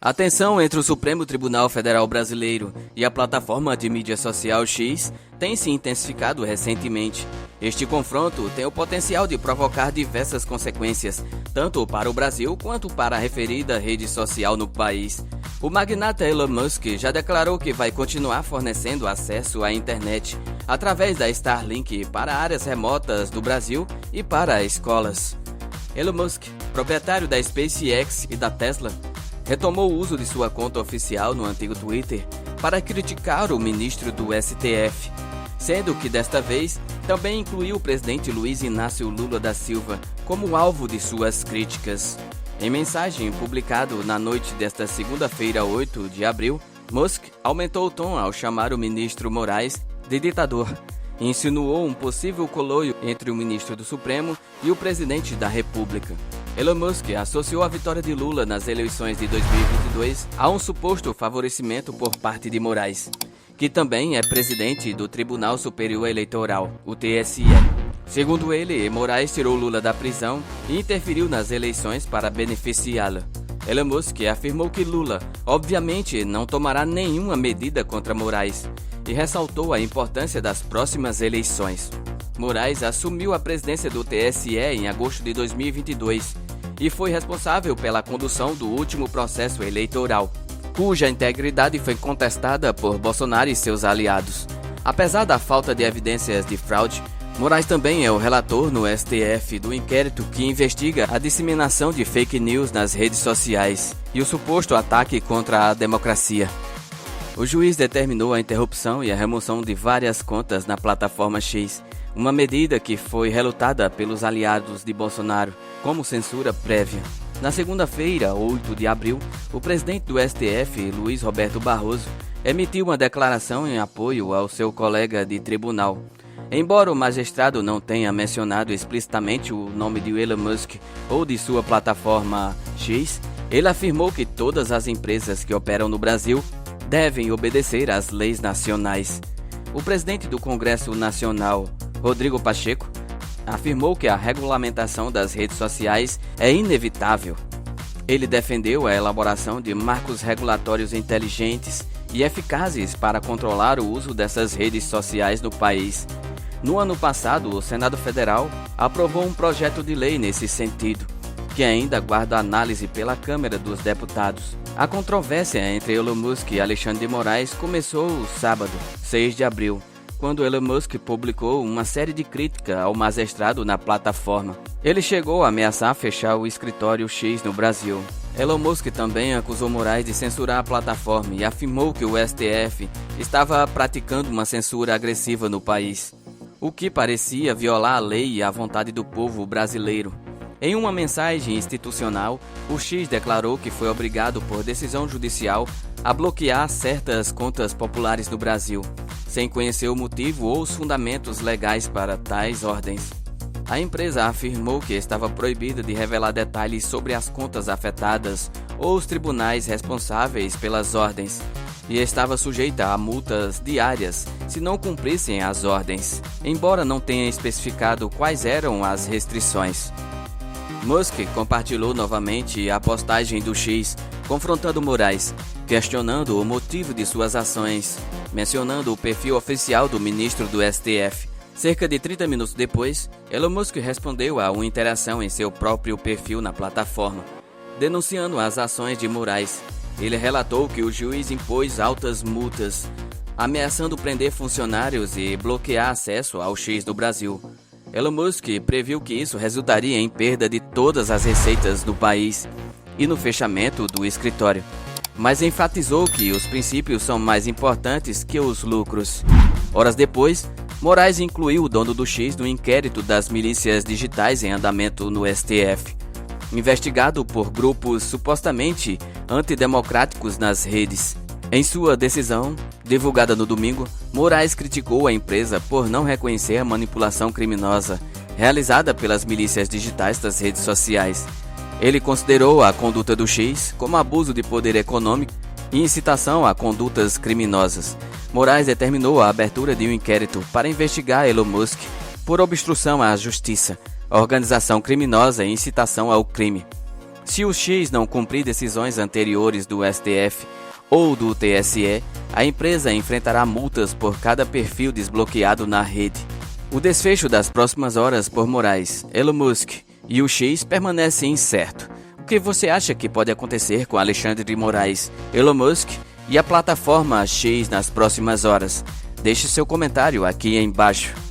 A tensão entre o Supremo Tribunal Federal Brasileiro e a plataforma de mídia social X tem se intensificado recentemente. Este confronto tem o potencial de provocar diversas consequências, tanto para o Brasil quanto para a referida rede social no país. O magnata Elon Musk já declarou que vai continuar fornecendo acesso à internet através da Starlink para áreas remotas do Brasil e para escolas. Elon Musk, proprietário da SpaceX e da Tesla, retomou o uso de sua conta oficial no antigo Twitter para criticar o ministro do STF, sendo que desta vez também incluiu o presidente Luiz Inácio Lula da Silva como alvo de suas críticas. Em mensagem publicado na noite desta segunda-feira, 8 de abril, Musk aumentou o tom ao chamar o ministro Moraes de ditador e insinuou um possível coloio entre o ministro do Supremo e o presidente da República. Elon Musk associou a vitória de Lula nas eleições de 2022 a um suposto favorecimento por parte de Moraes, que também é presidente do Tribunal Superior Eleitoral, o TSE. Segundo ele, Moraes tirou Lula da prisão e interferiu nas eleições para beneficiá-lo. Elon Musk afirmou que Lula, obviamente, não tomará nenhuma medida contra Moraes e ressaltou a importância das próximas eleições. Moraes assumiu a presidência do TSE em agosto de 2022 e foi responsável pela condução do último processo eleitoral, cuja integridade foi contestada por Bolsonaro e seus aliados. Apesar da falta de evidências de fraude, Moraes também é o relator no STF do inquérito que investiga a disseminação de fake news nas redes sociais e o suposto ataque contra a democracia. O juiz determinou a interrupção e a remoção de várias contas na plataforma X, uma medida que foi relutada pelos aliados de Bolsonaro como censura prévia. Na segunda-feira, 8 de abril, o presidente do STF, Luiz Roberto Barroso, emitiu uma declaração em apoio ao seu colega de tribunal. Embora o magistrado não tenha mencionado explicitamente o nome de Elon Musk ou de sua plataforma X, ele afirmou que todas as empresas que operam no Brasil devem obedecer às leis nacionais. O presidente do Congresso Nacional, Rodrigo Pacheco, afirmou que a regulamentação das redes sociais é inevitável. Ele defendeu a elaboração de marcos regulatórios inteligentes e eficazes para controlar o uso dessas redes sociais no país. No ano passado, o Senado Federal aprovou um projeto de lei nesse sentido, que ainda aguarda análise pela Câmara dos Deputados. A controvérsia entre Elon Musk e Alexandre de Moraes começou sábado, 6 de abril, quando Elon Musk publicou uma série de críticas ao magistrado na plataforma. Ele chegou a ameaçar fechar o escritório X no Brasil. Elon Musk também acusou Moraes de censurar a plataforma e afirmou que o STF estava praticando uma censura agressiva no país, o que parecia violar a lei e a vontade do povo brasileiro. Em uma mensagem institucional, o X declarou que foi obrigado por decisão judicial a bloquear certas contas populares no Brasil, sem conhecer o motivo ou os fundamentos legais para tais ordens. A empresa afirmou que estava proibida de revelar detalhes sobre as contas afetadas ou os tribunais responsáveis pelas ordens, e estava sujeita a multas diárias se não cumprissem as ordens, embora não tenha especificado quais eram as restrições. Musk compartilhou novamente a postagem do X, confrontando Moraes, questionando o motivo de suas ações, mencionando o perfil oficial do ministro do STF. Cerca de 30 minutos depois, Elon Musk respondeu a uma interação em seu próprio perfil na plataforma, denunciando as ações de Moraes. Ele relatou que o juiz impôs altas multas, ameaçando prender funcionários e bloquear acesso ao X do Brasil. Elon Musk previu que isso resultaria em perda de todas as receitas do país e no fechamento do escritório, mas enfatizou que os princípios são mais importantes que os lucros. Horas depois, Moraes incluiu o dono do X no inquérito das milícias digitais em andamento no STF, investigado por grupos supostamente antidemocráticos nas redes. Em sua decisão, divulgada no domingo, Moraes criticou a empresa por não reconhecer a manipulação criminosa realizada pelas milícias digitais das redes sociais. Ele considerou a conduta do X como abuso de poder econômico e incitação a condutas criminosas. Moraes determinou a abertura de um inquérito para investigar Elon Musk por obstrução à justiça, organização criminosa e incitação ao crime. Se o X não cumprir decisões anteriores do STF ou do TSE, a empresa enfrentará multas por cada perfil desbloqueado na rede. O desfecho das próximas horas por Moraes, Elon Musk e o X permanece incerto. O que você acha que pode acontecer com Alexandre de Moraes, Elon Musk e a plataforma X nas próximas horas? Deixe seu comentário aqui embaixo.